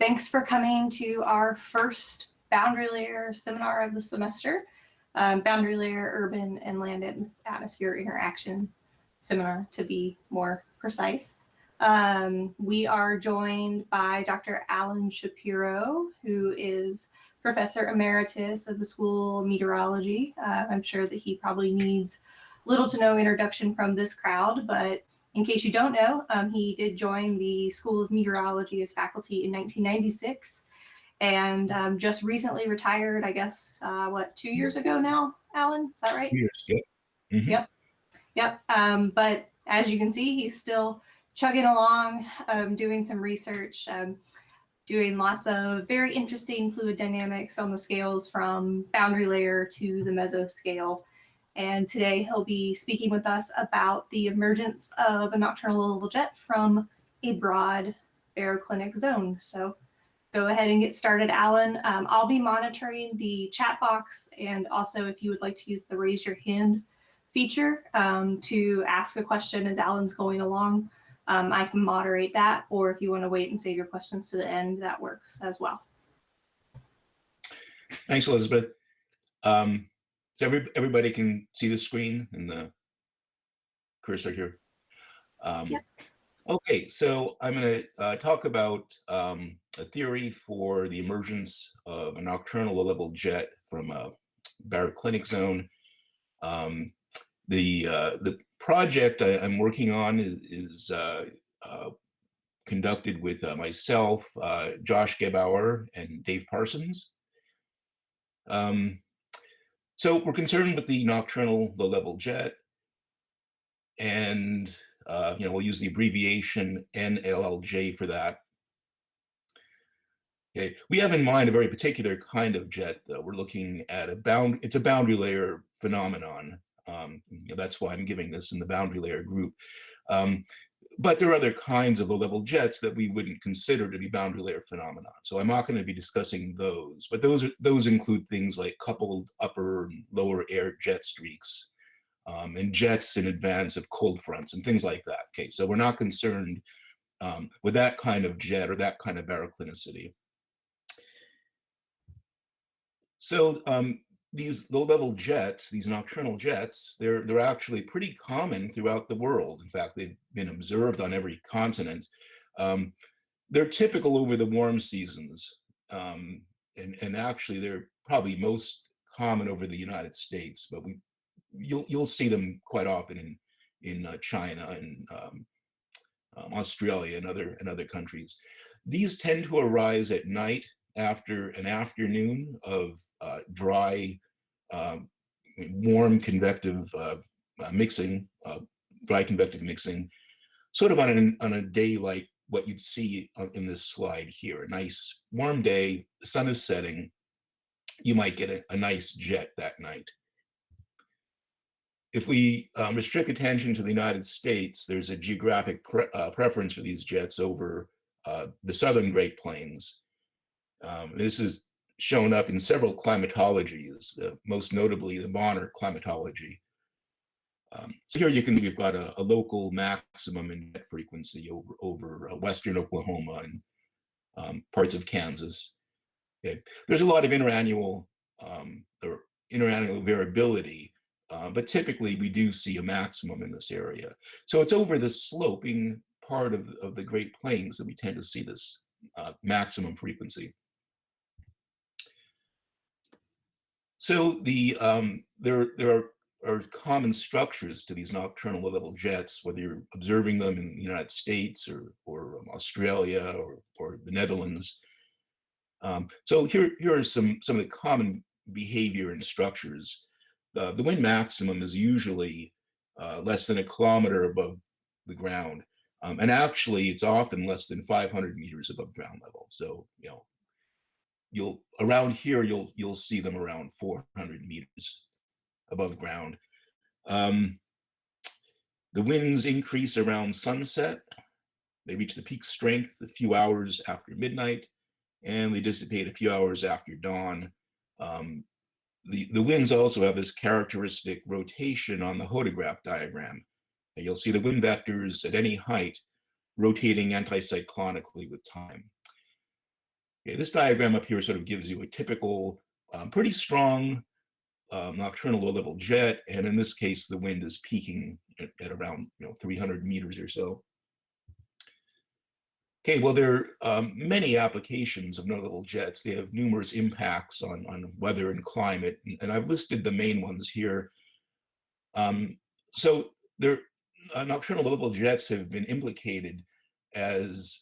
Thanks for coming to our first boundary layer seminar of the semester, boundary layer urban and land atmosphere interaction seminar to be more precise. We are joined by Dr. Alan Shapiro, who is Professor Emeritus of the School of Meteorology. I'm sure that he probably needs little to no introduction from this crowd, but in case you don't know, he did join the School of Meteorology as faculty in 1996 and just recently retired, I guess, 2 years ago now, Alan? Is that right? 2 years, yep. Mm-hmm. Yep. But as you can see, he's still chugging along, doing some research, doing lots of very interesting fluid dynamics on the scales from boundary layer to the mesoscale. And today he'll be speaking with us about the emergence of a nocturnal level jet from a broad baroclinic zone. So go ahead and get started, Alan. I'll be monitoring the chat box, and also if you would like to use the raise your hand feature to ask a question as Alan's going along, I can moderate that, or if you want to wait and save your questions to the end, that works as well. Thanks, Elizabeth. So everybody can see the screen and the cursor here. Yep. Okay, so I'm going to talk about a theory for the emergence of a nocturnal low-level jet from a baroclinic zone. The project I'm working on is conducted with myself, Josh Gebauer, and Dave Parsons. So we're concerned with the nocturnal low-level jet, and we'll use the abbreviation NLLJ for that. Okay, we have in mind a very particular kind of jet, though. We're looking at it's a boundary layer phenomenon. That's why I'm giving this in the boundary layer group. But there are other kinds of low-level jets that we wouldn't consider to be boundary layer phenomena. So I'm not going to be discussing those, but those include things like coupled upper and lower air jet streaks, and jets in advance of cold fronts and things like that. Okay, so we're not concerned with that kind of jet or that kind of baroclinicity. So these low-level jets, these nocturnal jets, they're actually pretty common throughout the world. In fact, they've been observed on every continent. They're typical over the warm seasons, and actually they're probably most common over the United States, but you'll see them quite often in China and Australia and other countries. These tend to arise at night after an afternoon of dry, warm convective mixing, dry convective mixing, sort of on a day like what you'd see in this slide here. A nice warm day, the sun is setting, you might get a nice jet that night. If we restrict attention to the United States, there's a geographic preference for these jets over the southern Great Plains. This is shown up in several climatologies, most notably the Bonner climatology. So here we've got a local maximum in jet frequency over western Oklahoma and parts of Kansas. Okay. There's a lot of interannual variability, but typically we do see a maximum in this area. So it's over the sloping part of the Great Plains that we tend to see this maximum frequency. So there are common structures to these nocturnal low-level jets, whether you're observing them in the United States or Australia or the Netherlands. So here are some of the common behavior and structures. The wind maximum is usually less than 1 kilometer above the ground, and actually it's often less than 500 meters above ground level. So around here you'll see them around 400 meters above ground. The winds increase around sunset. They reach the peak strength a few hours after midnight, and they dissipate a few hours after dawn. The winds also have this characteristic rotation on the hodograph diagram. You'll see the wind vectors at any height rotating anticyclonically with time. Okay, this diagram up here sort of gives you a typical, pretty strong nocturnal low-level jet, and in this case, the wind is peaking at around 300 meters or so. Okay, well, there are many applications of low-level jets. They have numerous impacts on weather and climate, and I've listed the main ones here. So there, nocturnal low-level jets have been implicated as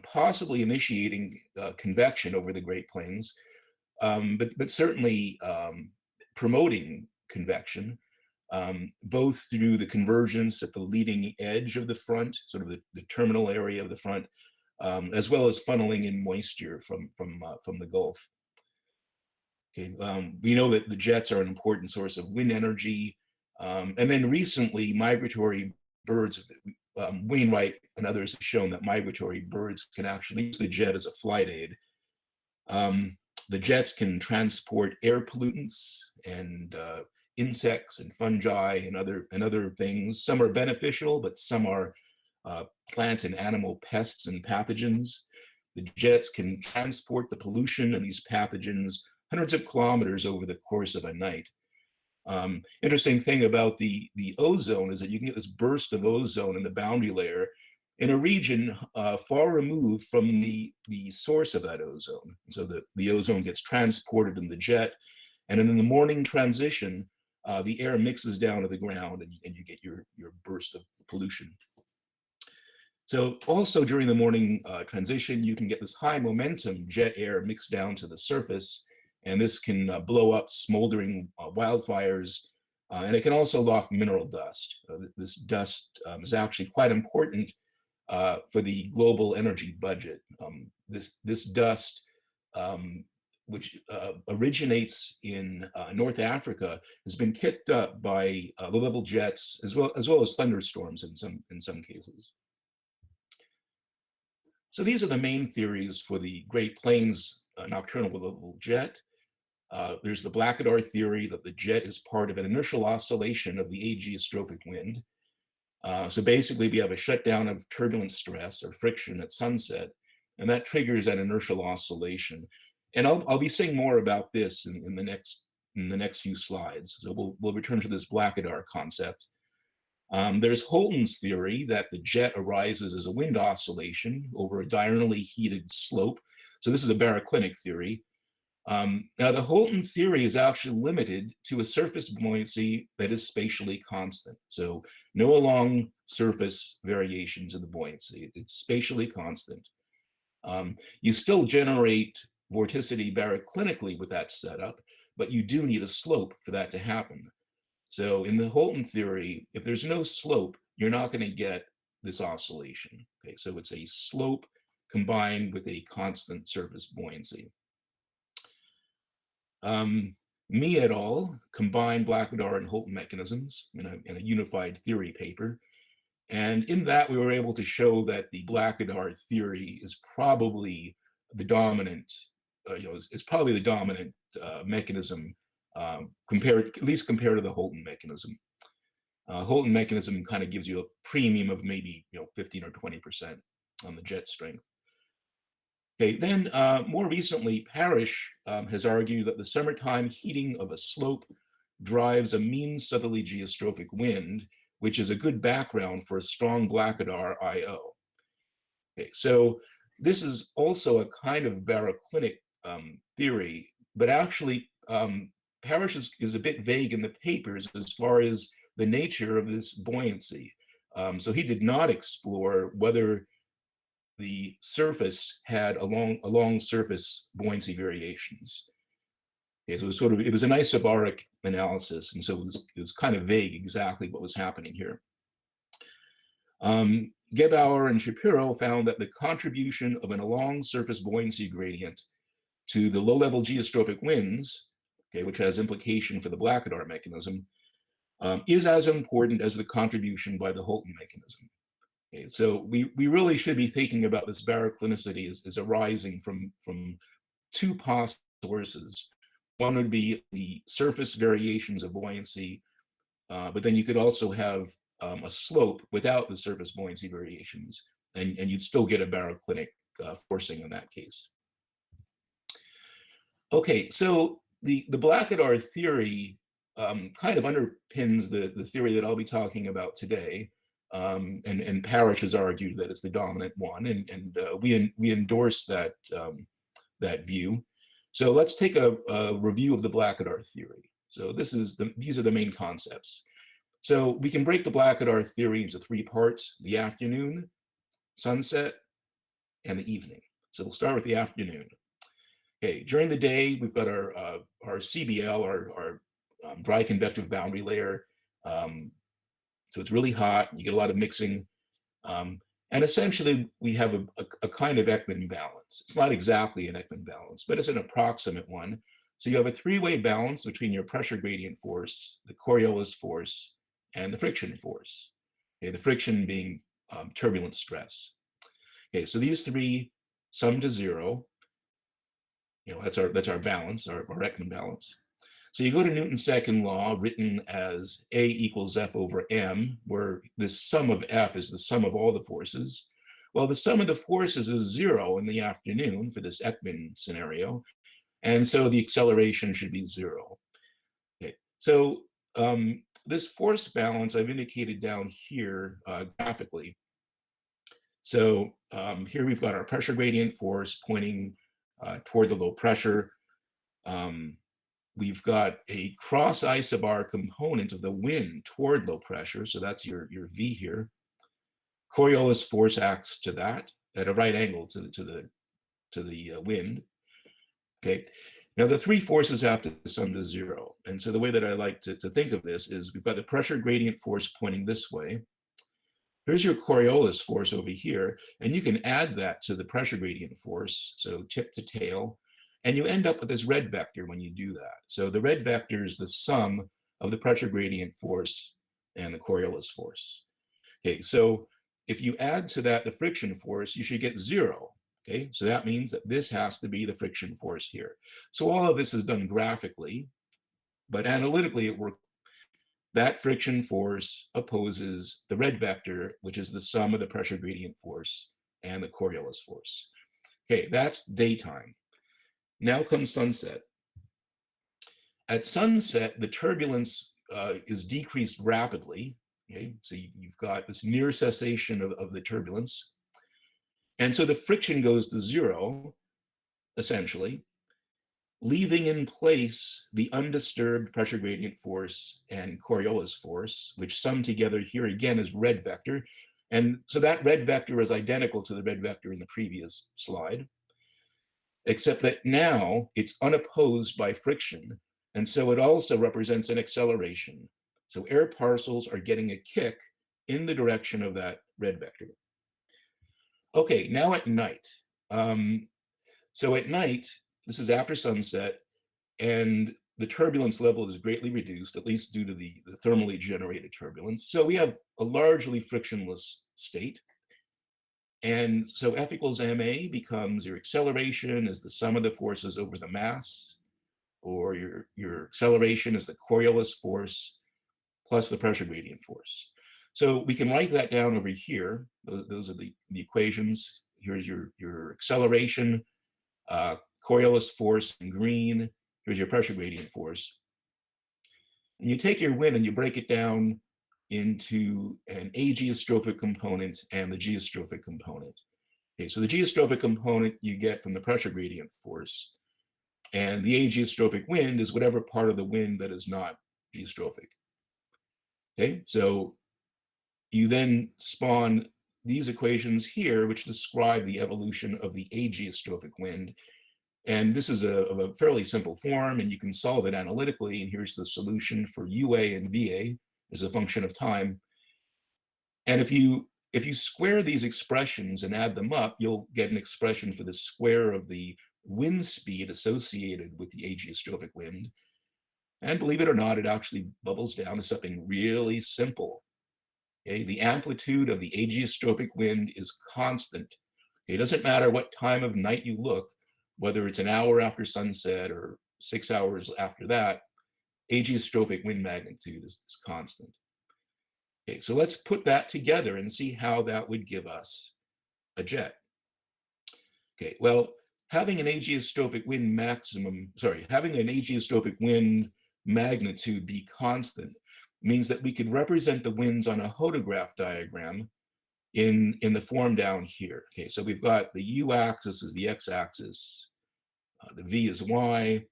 possibly initiating convection over the Great Plains, but certainly promoting convection, both through the convergence at the leading edge of the front, sort of the terminal area of the front, as well as funneling in moisture from the Gulf. Okay, we know that the jets are an important source of wind energy, and then recently migratory birds, Wainwright and others have shown that migratory birds can actually use the jet as a flight aid. The jets can transport air pollutants and insects and fungi and other things. Some are beneficial, but some are plant and animal pests and pathogens. The jets can transport the pollution and these pathogens hundreds of kilometers over the course of a night. Interesting thing about the ozone is that you can get this burst of ozone in the boundary layer in a region far removed from the source of that ozone. So the ozone gets transported in the jet, and in the morning transition, the air mixes down to the ground, and you get your burst of pollution. So also during the morning transition, you can get this high momentum jet air mixed down to the surface, and this can blow up smoldering wildfires, and it can also loft mineral dust. This dust is actually quite important for the global energy budget. This dust, which originates in North Africa, has been kicked up by low-level jets as well as thunderstorms in some cases. So these are the main theories for the Great Plains nocturnal low-level jet. There's the Blackadar theory that the jet is part of an inertial oscillation of the geostrophic wind. So basically, we have a shutdown of turbulent stress or friction at sunset, and that triggers an inertial oscillation. And I'll be saying more about this in the next few slides. So we'll return to this Blackadar concept. There's Holton's theory that the jet arises as a wind oscillation over a diurnally heated slope. So this is a baroclinic theory. Now, the Holton theory is actually limited to a surface buoyancy that is spatially constant. So no along surface variations in the buoyancy. It's spatially constant. You still generate vorticity baroclinically with that setup, but you do need a slope for that to happen. So in the Holton theory, if there's no slope, you're not going to get this oscillation. Okay, so it's a slope combined with a constant surface buoyancy. Me et al. Combined Blackadar and Holton mechanisms in a unified theory paper. And in that, we were able to show that the Blackadar theory is probably the dominant, is probably the dominant mechanism at least compared to the Holton mechanism. Holton mechanism kind of gives you a premium of maybe 15 or 20% on the jet strength. Okay, then more recently, Parrish has argued that the summertime heating of a slope drives a mean southerly geostrophic wind, which is a good background for a strong Blackadar IO. Okay, so this is also a kind of baroclinic theory, but actually Parrish is a bit vague in the papers as far as the nature of this buoyancy. So he did not explore whether the surface had along surface buoyancy variations. Okay, so it was an isobaric analysis, and so it was kind of vague exactly what was happening here. Gebauer and Shapiro found that the contribution of an along surface buoyancy gradient to the low-level geostrophic winds, okay, which has implication for the Blackadar mechanism, is as important as the contribution by the Holton mechanism. Okay, so we really should be thinking about this baroclinicity as arising from two possible sources. One would be the surface variations of buoyancy, but then you could also have a slope without the surface buoyancy variations, and you'd still get a baroclinic forcing in that case. Okay, so the Blackadar theory kind of underpins the theory that I'll be talking about today. And Parrish has argued that it's the dominant one, and we endorse that that view. So let's take a review of the Blackadar theory. So these are the main concepts. So we can break the Blackadar theory into three parts: the afternoon, sunset, and the evening. So we'll start with the afternoon. Okay, during the day, we've got our CBL, our dry convective boundary layer. So it's really hot, you get a lot of mixing. And essentially, we have a kind of Ekman balance. It's not exactly an Ekman balance, but it's an approximate one. So you have a three-way balance between your pressure gradient force, the Coriolis force, and the friction force. Okay, the friction being turbulent stress. Okay, so these three sum to zero. You know, that's our balance, our Ekman balance. So you go to Newton's second law, written as A equals F over M, where the sum of F is the sum of all the forces. Well, the sum of the forces is zero in the afternoon for this Ekman scenario, and so the acceleration should be zero. Okay, so this force balance I've indicated down here graphically. So here we've got our pressure gradient force pointing toward the low pressure. We've got a cross isobar component of the wind toward low pressure. So that's your V here. Coriolis force acts to that at a right angle to the wind. Okay. Now the three forces have to sum to zero. And so the way that I like to think of this is we've got the pressure gradient force pointing this way. Here's your Coriolis force over here, and you can add that to the pressure gradient force, so tip to tail, and you end up with this red vector when you do that. So the red vector is the sum of the pressure gradient force and the Coriolis force. Okay, so if you add to that the friction force, you should get zero. Okay, so that means that this has to be the friction force here. So all of this is done graphically, but analytically it works. That friction force opposes the red vector, which is the sum of the pressure gradient force and the Coriolis force. Okay, that's daytime. Now comes sunset. At sunset, the turbulence is decreased rapidly. Okay, so you've got this near cessation of the turbulence. And so the friction goes to zero, essentially, leaving in place the undisturbed pressure gradient force and Coriolis force, which sum together here again as red vector. And so that red vector is identical to the red vector in the previous slide, except that now it's unopposed by friction. And so it also represents an acceleration. So air parcels are getting a kick in the direction of that red vector. Okay, now at night. So at night, this is after sunset, and the turbulence level is greatly reduced, at least due to the thermally generated turbulence. So we have a largely frictionless state. And so F equals ma becomes your acceleration is the sum of the forces over the mass, or your acceleration is the Coriolis force plus the pressure gradient force. So we can write that down over here. Those are the equations. Here's your acceleration, Coriolis force in green. Here's your pressure gradient force. And you take your wind and you break it down into an ageostrophic component and the geostrophic component. Okay, so the geostrophic component you get from the pressure gradient force, and the ageostrophic wind is whatever part of the wind that is not geostrophic. Okay, so you then spawn these equations here, which describe the evolution of the ageostrophic wind. And this is a fairly simple form, and you can solve it analytically. And here's the solution for UA and VA as a function of time. And if you square these expressions and add them up, you'll get an expression for the square of the wind speed associated with the ageostrophic wind. And believe it or not, it actually bubbles down to something really simple. Okay? The amplitude of the ageostrophic wind is constant. It doesn't matter what time of night you look, whether it's an hour after sunset or 6 hours after that, ageostrophic wind magnitude is constant. Okay, so let's put that together and see how that would give us a jet. Okay, well, having an ageostrophic wind having an ageostrophic wind magnitude be constant means that we could represent the winds on a hodograph diagram in the form down here. Okay, so we've got the u-axis is the x-axis, the v is y.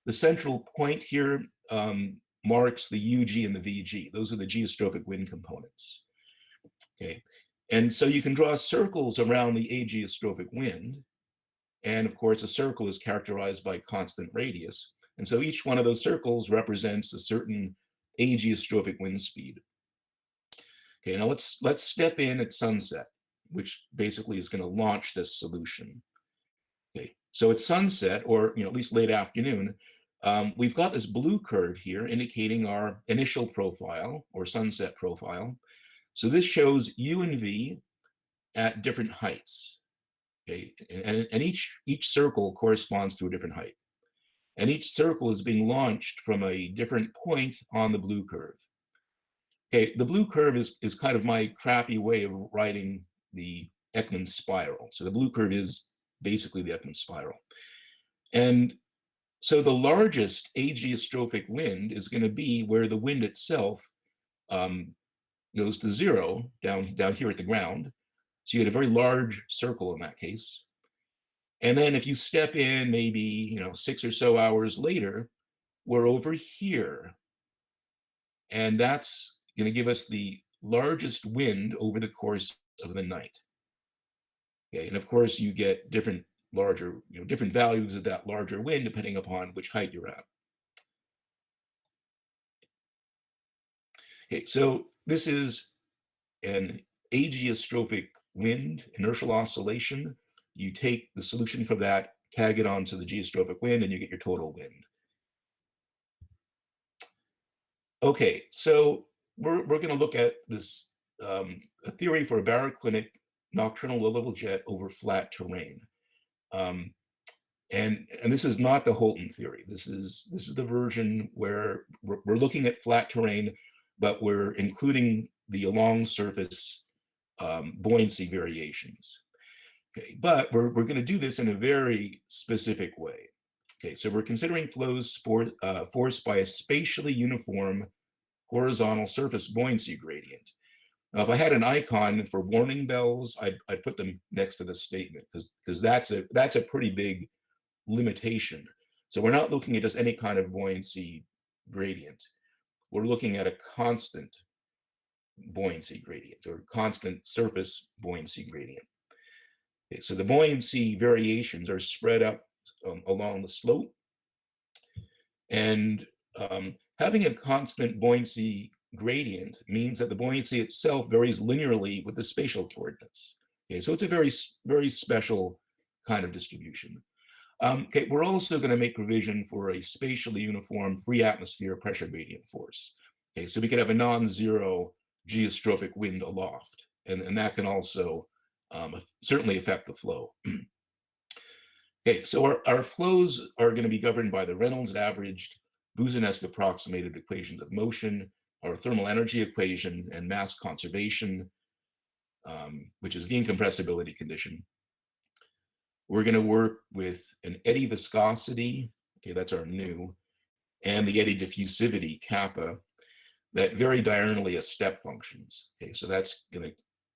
The central point here marks the UG and the VG. Those are the geostrophic wind components. Okay, and so you can draw circles around the ageostrophic wind. And of course, a circle is characterized by constant radius. And so each one of those circles represents a certain ageostrophic wind speed. Okay, now let's step in at sunset, which basically is going to launch this solution. Okay, so at sunset, or at least late afternoon, we've got this blue curve here indicating our initial profile or sunset profile. So this shows U and V at different heights. Okay, and each circle corresponds to a different height. And each circle is being launched from a different point on the blue curve. Okay, the blue curve is kind of my crappy way of writing the Ekman spiral. So the blue curve is basically the Ekman spiral. And so the largest ageostrophic wind is going to be where the wind itself goes to zero down here at the ground. So you get a very large circle in that case. And then if you step in maybe 6 or so hours later, we're over here. And that's going to give us the largest wind over the course of the night. Okay, and of course you get different different values of that larger wind depending upon which height you're at. Okay, so this is an ageostrophic wind inertial oscillation. You take the solution for that, tag it onto the geostrophic wind, and you get your total wind. Okay, so we're going to look at this a theory for a baroclinic nocturnal low-level jet over flat terrain. And this is not the Holton theory. This is the version where we're looking at flat terrain, but we're including the along surface buoyancy variations. Okay, but we're going to do this in a very specific way. Okay, so we're considering flows forced by a spatially uniform horizontal surface buoyancy gradient. Now, if I had an icon for warning bells, I'd put them next to this statement because that's a pretty big limitation. So we're not looking at just any kind of buoyancy gradient. We're looking at a constant buoyancy gradient or constant surface buoyancy gradient. Okay, so the buoyancy variations are spread up along the slope, and having a constant buoyancy gradient means that the buoyancy itself varies linearly with the spatial coordinates. Okay, so it's a very, very special kind of distribution. Okay, we're also going to make provision for a spatially uniform free atmosphere pressure gradient force. Okay, so we could have a non-zero geostrophic wind aloft, and that can also certainly affect the flow. Okay, so our flows are going to be governed by the Reynolds averaged Boussinesq-approximated equations of motion, our thermal energy equation, and mass conservation, which is the incompressibility condition. We're going to work with an eddy viscosity, okay, that's our nu, and the eddy diffusivity, kappa, that vary diurnally as step functions. Okay, so that's going to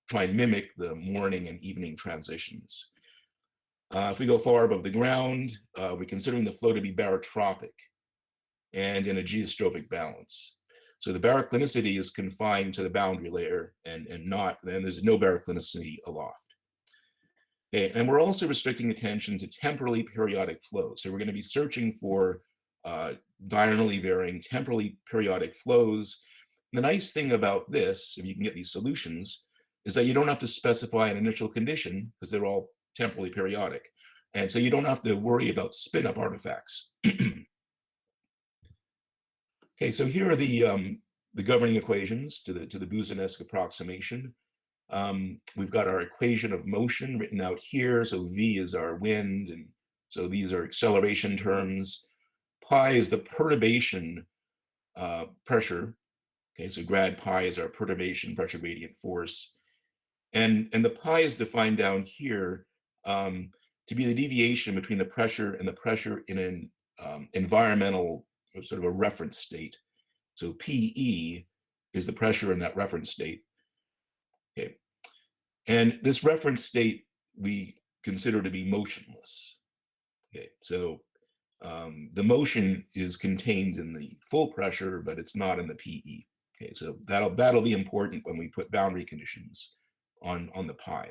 try and mimic the morning and evening transitions. If we go far above the ground, we're considering the flow to be barotropic and in a geostrophic balance. So the baroclinicity is confined to the boundary layer and there's no baroclinicity aloft. Okay, and we're also restricting attention to temporally periodic flows. So we're going to be searching for diurnally varying temporally periodic flows. The nice thing about this, if you can get these solutions, is that you don't have to specify an initial condition because they're all temporally periodic. And so you don't have to worry about spin-up artifacts. Okay, so here are the governing equations to the Boussinesq approximation. We've got our equation of motion written out here. So V is our wind, and so these are acceleration terms. Pi is the perturbation pressure. Okay, so grad pi is our perturbation pressure gradient force. And the pi is defined down here to be the deviation between the pressure and the pressure in an environmental sort of a reference state. So PE is the pressure in that reference state. Okay. And this reference state we consider to be motionless. Okay. So the motion is contained in the full pressure, but it's not in the PE. Okay. So that'll be important when we put boundary conditions on the pi.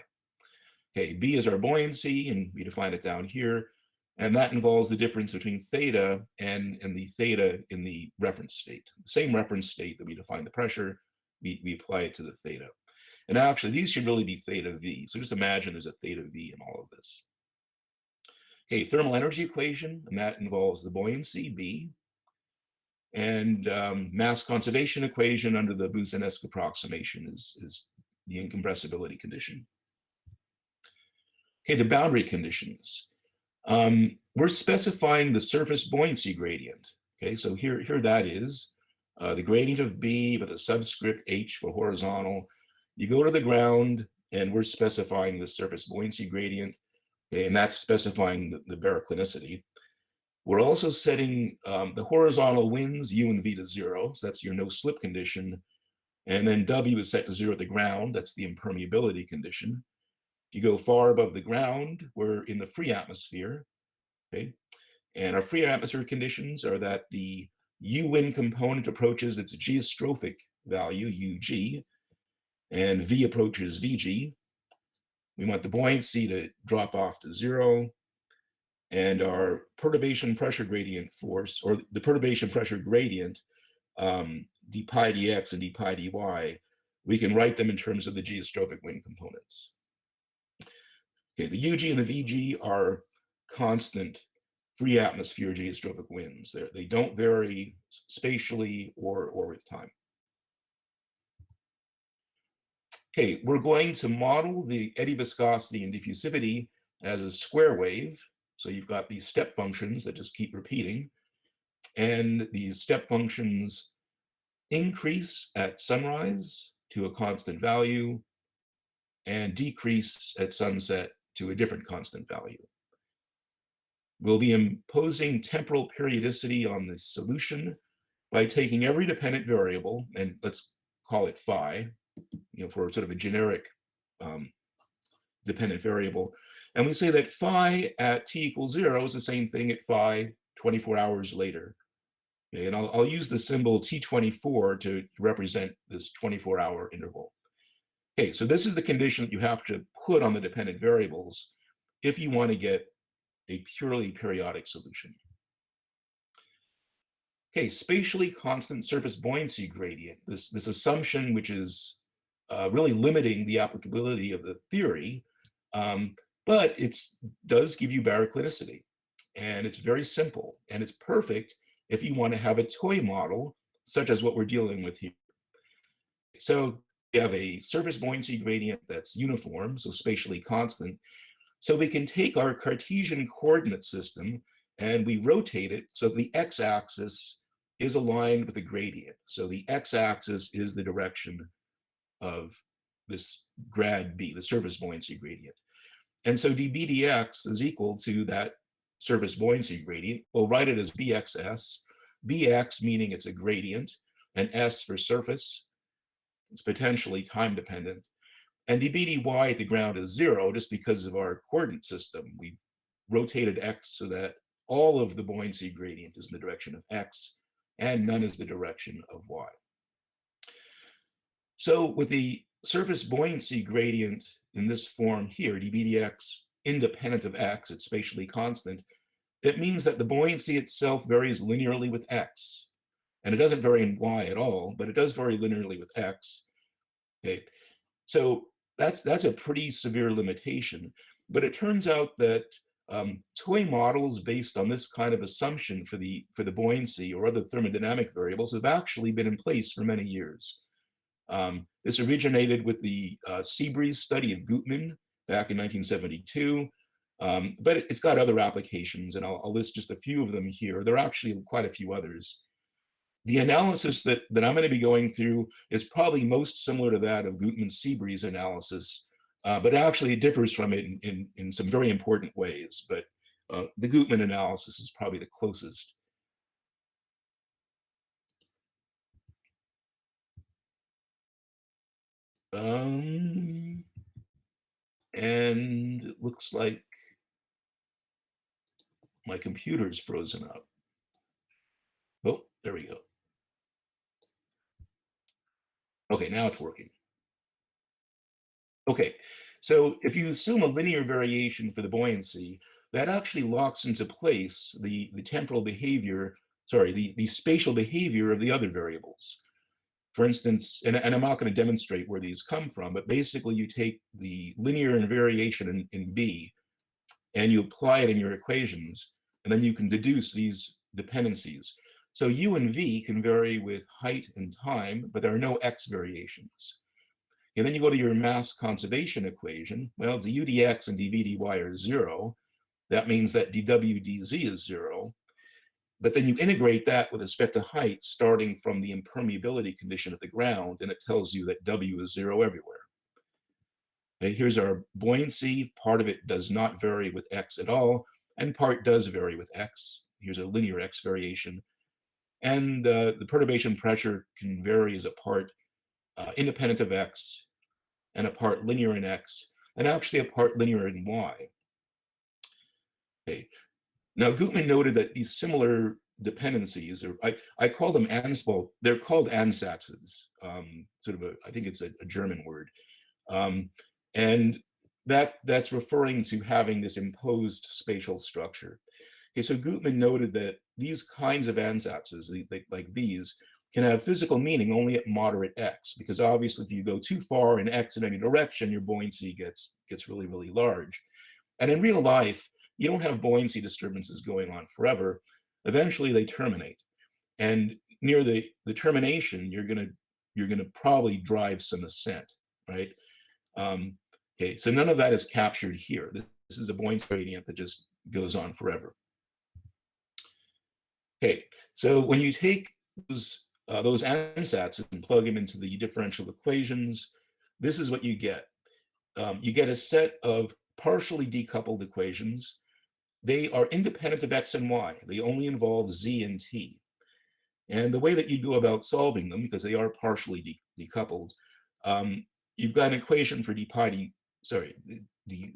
Okay. B is our buoyancy, and we define it down here. And that involves the difference between theta and the theta in the reference state. The same reference state that we define the pressure, we apply it to the theta. And actually, these should really be theta V. So just imagine there's a theta V in all of this. Okay, thermal energy equation, and that involves the buoyancy, B, and mass conservation equation under the Boussinesq approximation is the incompressibility condition. Okay, the boundary conditions. We're specifying the surface buoyancy gradient. Okay, so here that is the gradient of B with a subscript H for horizontal. You go to the ground, and we're specifying the surface buoyancy gradient, okay, and that's specifying the baroclinicity. We're also setting the horizontal winds, U and V to 0, so that's your no slip condition, and then W is set to 0 at the ground, that's the impermeability condition. If you go far above the ground, we're in the free atmosphere, okay? And our free atmosphere conditions are that the U wind component approaches its geostrophic value, UG, and V approaches VG. We want the buoyancy to drop off to 0, and our perturbation pressure gradient force, or the perturbation pressure gradient, d pi dx and d pi dy, we can write them in terms of the geostrophic wind components. Okay, the UG and the VG are constant free atmosphere geostrophic winds. They don't vary spatially or with time. Okay, we're going to model the eddy viscosity and diffusivity as a square wave. So you've got these step functions that just keep repeating. And these step functions increase at sunrise to a constant value and decrease at sunset to a different constant value. We'll be imposing temporal periodicity on the solution by taking every dependent variable, and let's call it phi, for sort of a generic dependent variable. And we say that phi at t equals 0 is the same thing at phi 24 hours later. Okay, and I'll use the symbol T24 to represent this 24-hour interval. Okay, so this is the condition that you have to put on the dependent variables if you want to get a purely periodic solution. Okay, spatially constant surface buoyancy gradient, this assumption which is really limiting the applicability of the theory, but it does give you baroclinicity, and it's very simple, and it's perfect if you want to have a toy model, such as what we're dealing with here. So we have a surface buoyancy gradient that's uniform, so spatially constant. So we can take our Cartesian coordinate system and we rotate it so the x-axis is aligned with the gradient. So the x-axis is the direction of this grad B, the surface buoyancy gradient. And so dB dx is equal to that surface buoyancy gradient. We'll write it as bxs, bx meaning it's a gradient, and s for surface. It's potentially time dependent. And dB dy at the ground is 0 just because of our coordinate system. We rotated x so that all of the buoyancy gradient is in the direction of x and none is the direction of y. So with the surface buoyancy gradient in this form here, dB dx independent of x, it's spatially constant, it means that the buoyancy itself varies linearly with x. And it doesn't vary in y at all, but it does vary linearly with x. Okay, so that's a pretty severe limitation. But it turns out that toy models based on this kind of assumption for the buoyancy or other thermodynamic variables have actually been in place for many years. This originated with the Seabreeze study of Gutman back in 1972, but it's got other applications, and I'll list just a few of them here. There are actually quite a few others. The analysis that I'm going to be going through is probably most similar to that of Gutman's Seabreeze analysis, but actually it differs from it in some very important ways. But the Gutman analysis is probably the closest. And it looks like my computer's frozen up. Oh, there we go. Okay, now it's working. Okay, so if you assume a linear variation for the buoyancy, that actually locks into place the temporal behavior, sorry, the spatial behavior of the other variables. For instance, and I'm not going to demonstrate where these come from, but basically you take the linear variation in B and you apply it in your equations, and then you can deduce these dependencies. So U and V can vary with height and time, but there are no X variations. And then you go to your mass conservation equation. Well, du dx and dv dy are 0. That means that dw dz is 0. But then you integrate that with respect to height, starting from the impermeability condition of the ground, and it tells you that W is 0 everywhere. Okay, here's our buoyancy. Part of it does not vary with X at all, and part does vary with X. Here's a linear X variation. And the perturbation pressure can vary as a part independent of X, and a part linear in X, and actually a part linear in Y. Okay. Now, Gutman noted that these similar dependencies, or I call them they're called ansatzes, sort of I think it's a German word. And that's referring to having this imposed spatial structure. Okay, so Gutman noted that these kinds of ansatzes, like these, can have physical meaning only at moderate X, because obviously if you go too far in X in any direction, your buoyancy gets really, really large. And in real life, you don't have buoyancy disturbances going on forever. Eventually they terminate. And near the termination, you're gonna probably drive some ascent, right? Okay, so none of that is captured here. This is a buoyancy gradient that just goes on forever. Okay, so when you take those ansatz and plug them into the differential equations, this is what you get. You get a set of partially decoupled equations. They are independent of X and Y. They only involve Z and T. And the way that you go about solving them, because they are partially decoupled, you've got an equation for the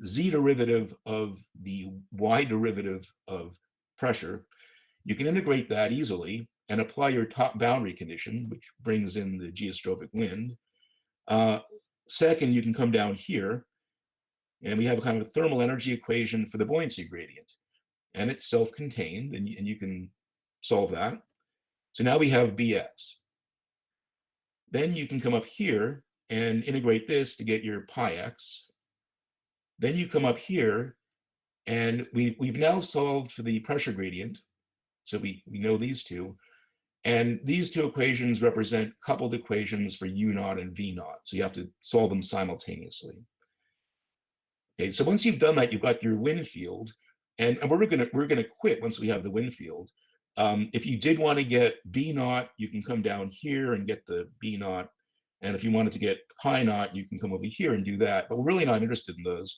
Z derivative of the Y derivative of pressure. You can integrate that easily and apply your top boundary condition, which brings in the geostrophic wind. Second, you can come down here, and we have a kind of a thermal energy equation for the buoyancy gradient. And it's self-contained, and you can solve that. So now we have Bx. Then you can come up here and integrate this to get your pi x. Then you come up here, and we've now solved for the pressure gradient. So we know these two. And these two equations represent coupled equations for U naught and V naught. So you have to solve them simultaneously. Okay, so once you've done that, you've got your wind field. And we're gonna quit once we have the wind field. If you did want to get B naught, you can come down here and get the B naught. And if you wanted to get pi naught, you can come over here and do that. But we're really not interested in those.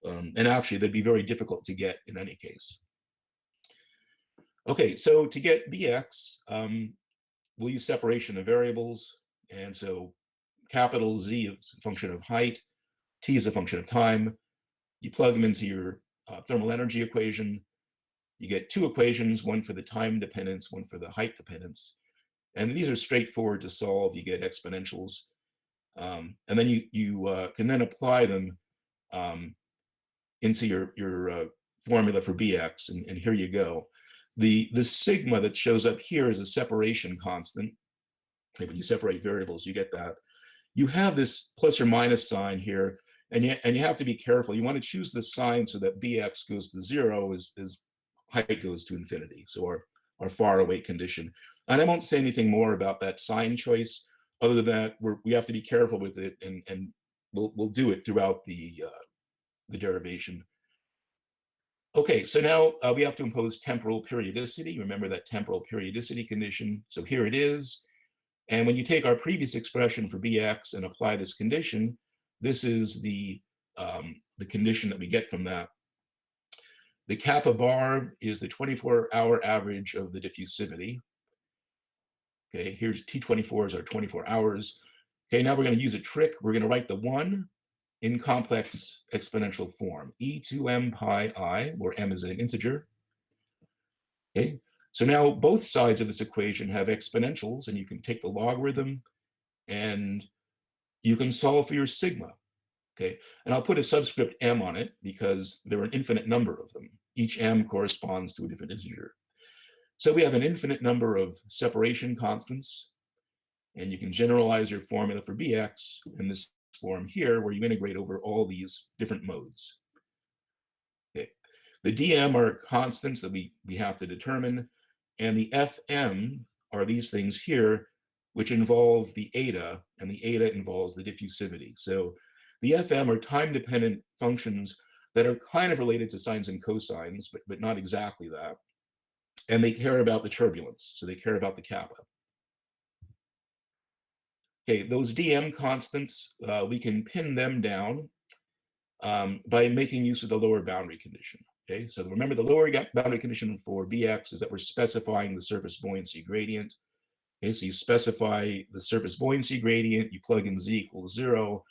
And actually, they'd be very difficult to get in any case. Okay, so to get Bx, we'll use separation of variables. And so capital Z is a function of height, T is a function of time. You plug them into your thermal energy equation. You get two equations, one for the time dependence, one for the height dependence. And these are straightforward to solve. You get exponentials. And then you can then apply them into your formula for Bx, and here you go. The sigma that shows up here is a separation constant. When you separate variables, you get that. You have this plus or minus sign here, and you have to be careful. You want to choose the sign so that Bx goes to 0 as height goes to infinity, so our far away condition. And I won't say anything more about that sign choice, other than that we have to be careful with it, and we'll do it throughout the derivation. Okay, so now we have to impose temporal periodicity. Remember that temporal periodicity condition. So here it is. And when you take our previous expression for Bx and apply this condition, this is the the condition that we get from that. The kappa bar is the 24-hour average of the diffusivity. Okay, here's T24 is our 24 hours. Okay, now we're going to use a trick. We're going to write the 1 in complex exponential form, e to m pi I, where m is an integer. Okay, so now both sides of this equation have exponentials, and you can take the logarithm and you can solve for your sigma. Okay, and I'll put a subscript m on it because there are an infinite number of them. Each m corresponds to a different integer. So we have an infinite number of separation constants, and you can generalize your formula for Bx in this form here, where you integrate over all these different modes. Okay. The dm are constants that we have to determine, and the fm are these things here, which involve the eta, and the eta involves the diffusivity. So the fm are time-dependent functions that are kind of related to sines and cosines, but not exactly that. And they care about the turbulence, so they care about the kappa. Okay, those dm constants, we can pin them down by making use of the lower boundary condition. Okay, so remember the lower boundary condition for Bx is that we're specifying the surface buoyancy gradient. Okay, so you specify the surface buoyancy gradient, you plug in z equals 0,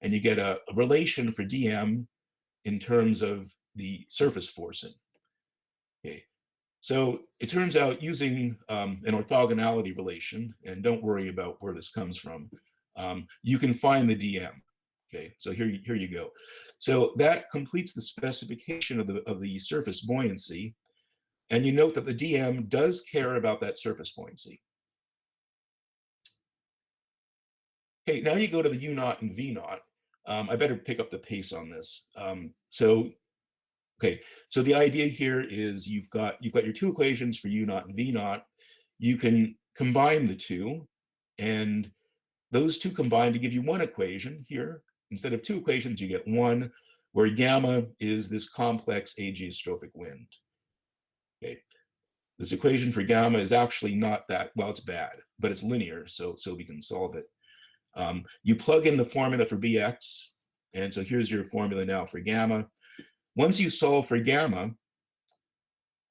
and you get a relation for dm in terms of the surface forcing. Okay, so it turns out using an orthogonality relation, and don't worry about where this comes from, you can find the dm. Okay, so here you go. So that completes the specification of the surface buoyancy, and you note that the dm does care about that surface buoyancy. Okay, now you go to the u naught and v naught. I better pick up the pace on this. Okay, so the idea here is you've got your two equations for u naught and v naught. You can combine the two, and those two combine to give you one equation here. Instead of two equations, you get one, where gamma is this complex geostrophic wind. Okay, this equation for gamma is actually not that, well, it's bad, but it's linear, so we can solve it. You plug in the formula for Bx, and so here's your formula now for gamma. Once you solve for gamma,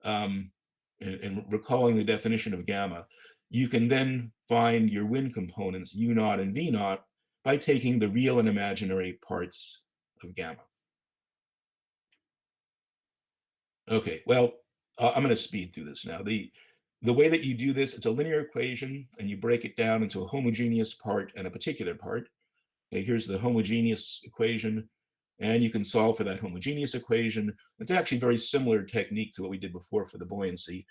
and recalling the definition of gamma, you can then find your wind components, u naught and v naught, by taking the real and imaginary parts of gamma. Okay, well, I'm going to speed through this now. The way that you do this, it's a linear equation, and you break it down into a homogeneous part and a particular part. Okay, here's the homogeneous equation, and you can solve for that homogeneous equation. It's actually a very similar technique to what we did before for the buoyancy.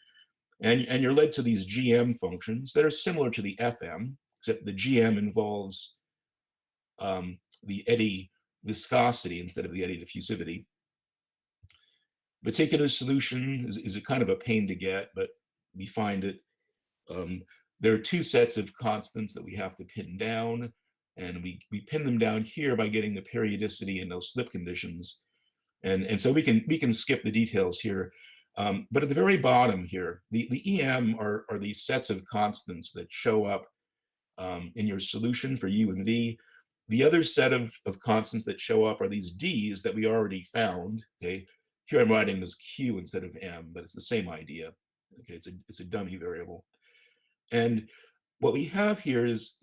And you're led to these GM functions that are similar to the FM, except the GM involves the eddy viscosity instead of the eddy diffusivity. Particular solution is a kind of a pain to get, but we find it. There are two sets of constants that we have to pin down, and we pin them down here by getting the periodicity and no slip conditions. And so we can skip the details here. But at the very bottom here, the EM are these sets of constants that show up in your solution for U and V. The other set of constants that show up are these D's that we already found. Okay, here I'm writing as Q instead of M, but it's the same idea. Okay, it's a dummy variable. And what we have here is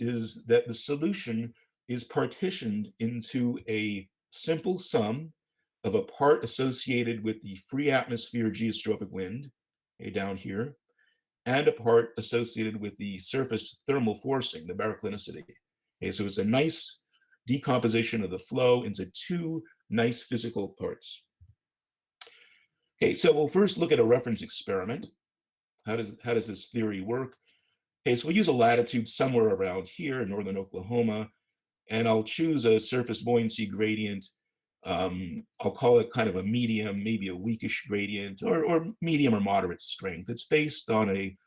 that the solution is partitioned into a simple sum of a part associated with the free atmosphere geostrophic wind, okay, down here, and a part associated with the surface thermal forcing, the baroclinicity. Okay, so it's a nice decomposition of the flow into two nice physical parts. Okay, so we'll first look at a reference experiment. How does this theory work? Okay, so we'll use a latitude somewhere around here in northern Oklahoma, and I'll choose a surface buoyancy gradient. I'll call it kind of a medium, maybe a weakish gradient, or medium or moderate strength. It's based on a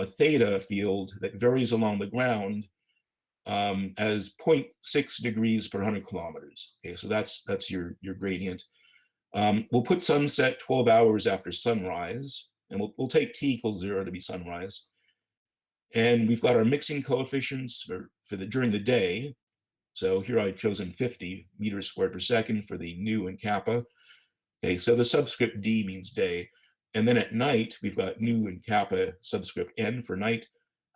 theta field that varies along the ground as 0.6 degrees per 100 kilometers. Okay, so that's your gradient. We'll put sunset 12 hours after sunrise, and we'll take t equals 0 to be sunrise. And we've got our mixing coefficients for during the day. So here I've chosen 50 meters squared per second for the nu and kappa. Okay, so the subscript D means day. And then at night, we've got nu and kappa subscript N for night.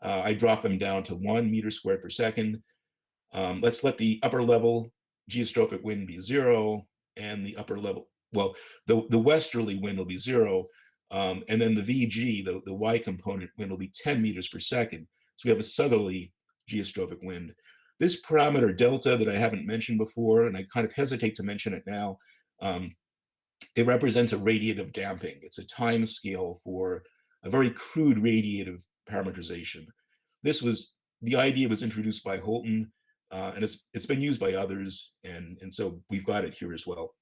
I drop them down to 1 meter squared per second. Let's let the upper level geostrophic wind be 0, and the upper level, well, the westerly wind will be 0, and then the VG, the Y component wind, will be 10 meters per second. So we have a southerly geostrophic wind. This parameter delta that I haven't mentioned before, and I kind of hesitate to mention it now, it represents a radiative damping. It's a time scale for a very crude radiative parameterization. The idea was introduced by Holton, and it's been used by others, and so we've got it here as well.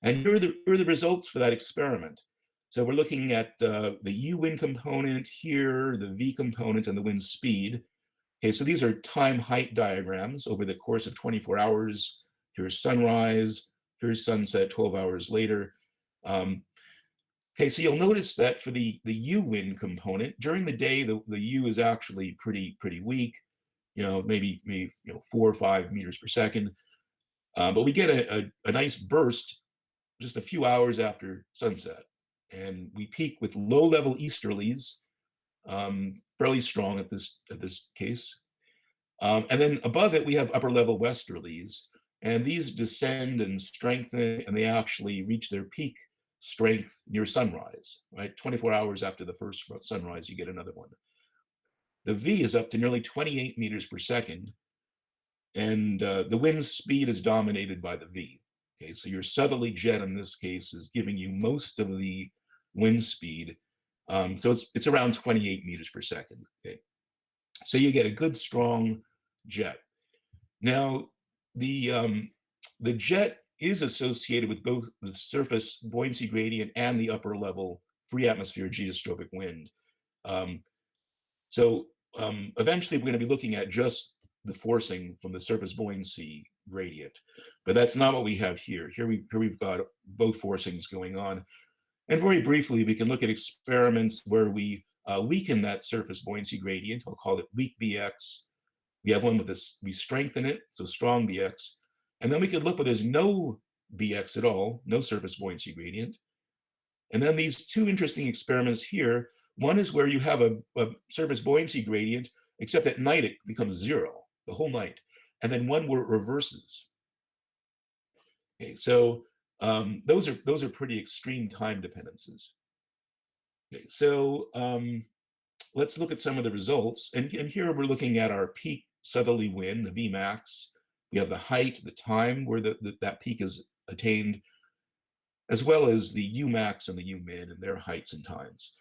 And here are the results for that experiment. So we're looking at the U wind component here, the V component, and the wind speed. Okay, so these are time height diagrams over the course of 24 hours. Here's sunrise, here's sunset 12 hours later. Okay, so you'll notice that for the U wind component, during the day, the U is actually pretty weak, maybe 4 or 5 meters per second. But we get a nice burst just a few hours after sunset. And we peak with low-level easterlies, fairly strong at this case. And then above it, we have upper-level westerlies. And these descend and strengthen, and they actually reach their peak strength near sunrise, right? 24 hours after the first sunrise, you get another one. The V is up to nearly 28 meters per second, and the wind speed is dominated by the V. Okay, so your southerly jet in this case is giving you most of the wind speed. So it's around 28 meters per second. Okay, so you get a good strong jet. Now, the jet is associated with both the surface buoyancy gradient and the upper level free atmosphere geostrophic wind. Eventually, we're going to be looking at just the forcing from the surface buoyancy gradient, but that's not what we have here. Here we've got both forcings going on. And very briefly, we can look at experiments where we weaken that surface buoyancy gradient. I'll call it weak BX. We have one with this, we strengthen it, so strong BX. And then we could look where there's no BX at all, no surface buoyancy gradient. And then these two interesting experiments here, one is where you have a surface buoyancy gradient, except at night it becomes 0 the whole night. And then one where it reverses. Okay, so those are pretty extreme time dependencies. Okay, so let's look at some of the results. And here we're looking at our peak southerly wind, the Vmax. We have the height, the time where that peak is attained, as well as the Umax and the Umin and their heights and times.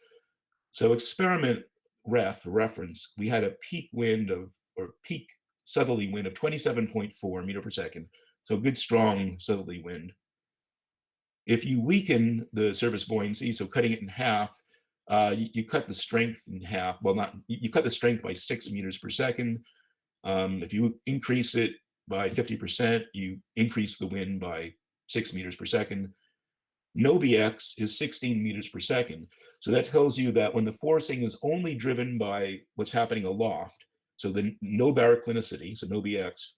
So experiment reference, we had a peak wind or peak southerly wind of 27.4 meter per second. So good strong southerly wind. If you weaken the surface buoyancy, so cutting it in half, you cut the strength in half. Well, you cut the strength by 6 meters per second. If you increase it by 50%, you increase the wind by 6 meters per second. No BX is 16 meters per second. So that tells you that when the forcing is only driven by what's happening aloft, so the no baroclinicity, so no BX,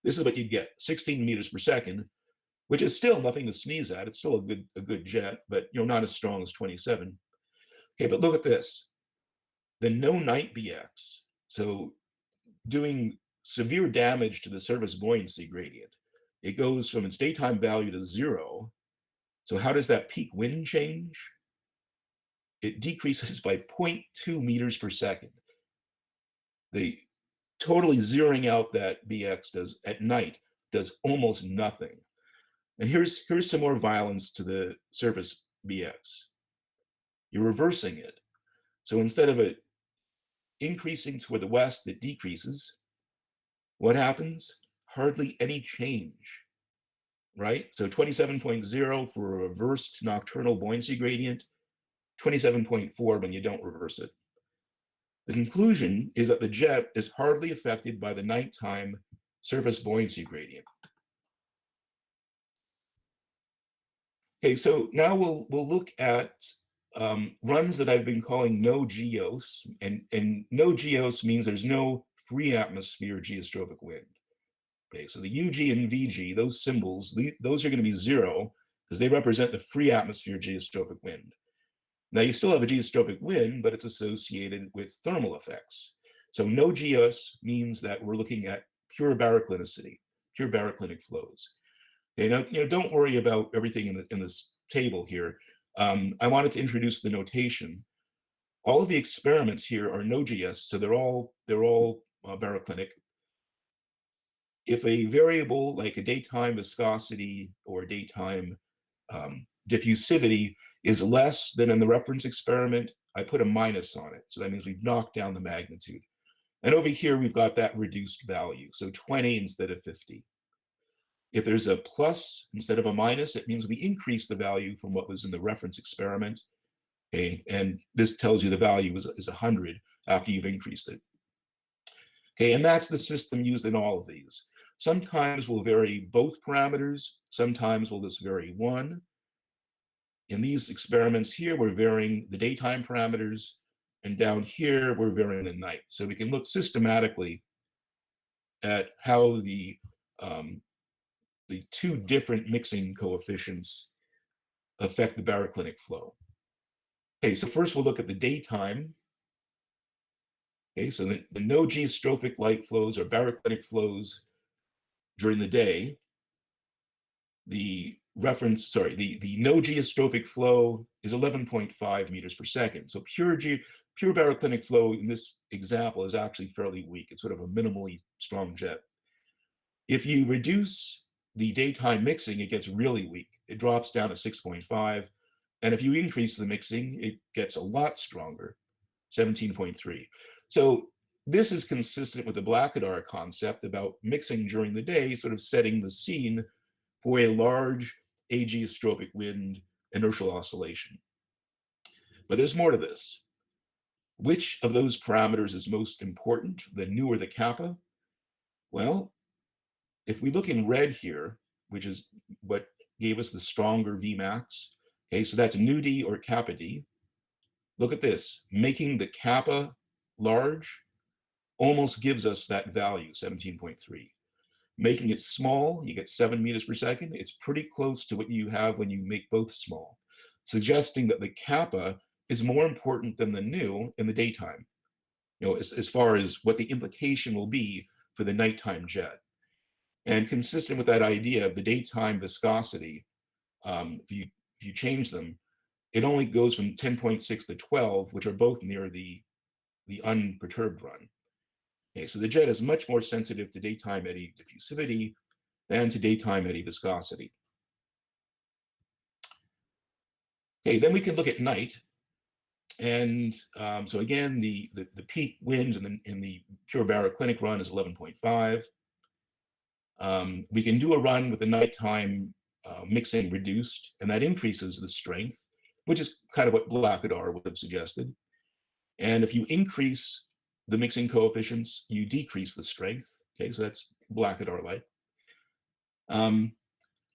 this is what you get, 16 meters per second, which is still nothing to sneeze at. It's still a good jet, but not as strong as 27. Okay, but look at this. The no night BX, so doing severe damage to the surface buoyancy gradient. It goes from its daytime value to 0. So how does that peak wind change? It decreases by 0.2 meters per second. The totally zeroing out that BX does at night does almost nothing. And here's some more violence to the surface BX. You're reversing it. So instead of it increasing toward the west, it decreases. What happens? Hardly any change, right? So 27.0 for a reversed nocturnal buoyancy gradient, 27.4 when you don't reverse it. The conclusion is that the jet is hardly affected by the nighttime surface buoyancy gradient. Okay, so now we'll look at runs that I've been calling no geos, and no geos means there's no free atmosphere geostrophic wind. Okay, so the UG and VG, those symbols, those are going to be 0 because they represent the free atmosphere geostrophic wind. Now you still have a geostrophic wind, but it's associated with thermal effects. So no geos means that we're looking at pure baroclinicity, pure baroclinic flows. Okay, now don't worry about everything in this table here. I wanted to introduce the notation. All of the experiments here are no GS, so they're all baroclinic. If a variable like a daytime viscosity or daytime diffusivity is less than in the reference experiment, I put a minus on it. So that means we've knocked down the magnitude. And over here, we've got that reduced value, so 20 instead of 50. If there's a plus instead of a minus, it means we increase the value from what was in the reference experiment. Okay, and this tells you the value is 100 after you've increased it. Okay, and that's the system used in all of these. Sometimes we'll vary both parameters, sometimes we'll just vary one. In these experiments here, we're varying the daytime parameters, and down here, we're varying the night. So we can look systematically at how the two different mixing coefficients affect the baroclinic flow. Okay, so first we'll look at the daytime. Okay, so the no geostrophic light flows or baroclinic flows during the day. The no geostrophic flow is 11.5 meters per second. So pure baroclinic flow in this example is actually fairly weak. It's sort of a minimally strong jet. If you reduce the daytime mixing, it gets really weak. It drops down to 6.5. And if you increase the mixing, it gets a lot stronger, 17.3. So this is consistent with the Blackadar concept about mixing during the day, sort of setting the scene for a large ageostrophic wind inertial oscillation. But there's more to this. Which of those parameters is most important, the nu or the kappa? Well, if we look in red here, which is what gave us the stronger Vmax, okay, so that's nu d or kappa d. Look at this, making the kappa large almost gives us that value, 17.3. Making it small, you get 7 meters per second. It's pretty close to what you have when you make both small, suggesting that the kappa is more important than the nu in the daytime, as far as what the implication will be for the nighttime jet. And consistent with that idea of the daytime viscosity, if you change them, it only goes from 10.6 to 12, which are both near the unperturbed run. Okay, so the jet is much more sensitive to daytime eddy diffusivity than to daytime eddy viscosity. Okay, then we can look at night. And so again, the peak wind in the pure baroclinic run is 11.5. We can do a run with the nighttime mixing reduced, and that increases the strength, which is kind of what Blackadar would have suggested. And if you increase the mixing coefficients, you decrease the strength. Okay, so that's Blackadar-like.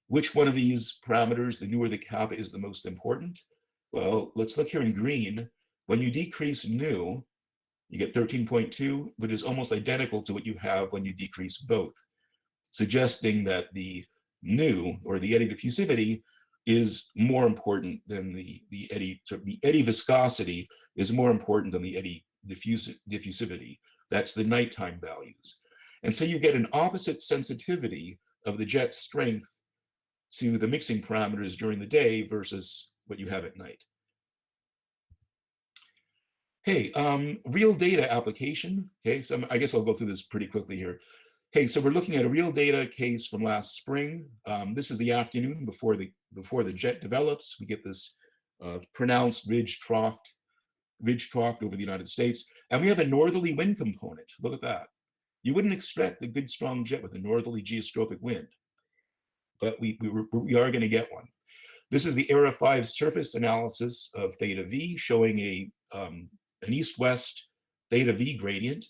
Which one of these parameters, the nu or the kappa, is the most important? Well, let's look here in green. When you decrease nu, you get 13.2, which is almost identical to what you have when you decrease both, suggesting that the nu, or the eddy diffusivity, is more important than the eddy viscosity is more important than the eddy diffusivity. That's the nighttime values. And so you get an opposite sensitivity of the jet strength to the mixing parameters during the day versus what you have at night. Okay, real data application. Okay, so I guess I'll go through this pretty quickly here. Okay, so we're looking at a real data case from last spring. This is the afternoon before the jet develops. We get this pronounced ridge trough over the United States, and we have a northerly wind component. Look at that. You wouldn't expect a good strong jet with a northerly geostrophic wind, but we are going to get one. This is the ERA 5 surface analysis of theta V, showing an east-west theta V gradient.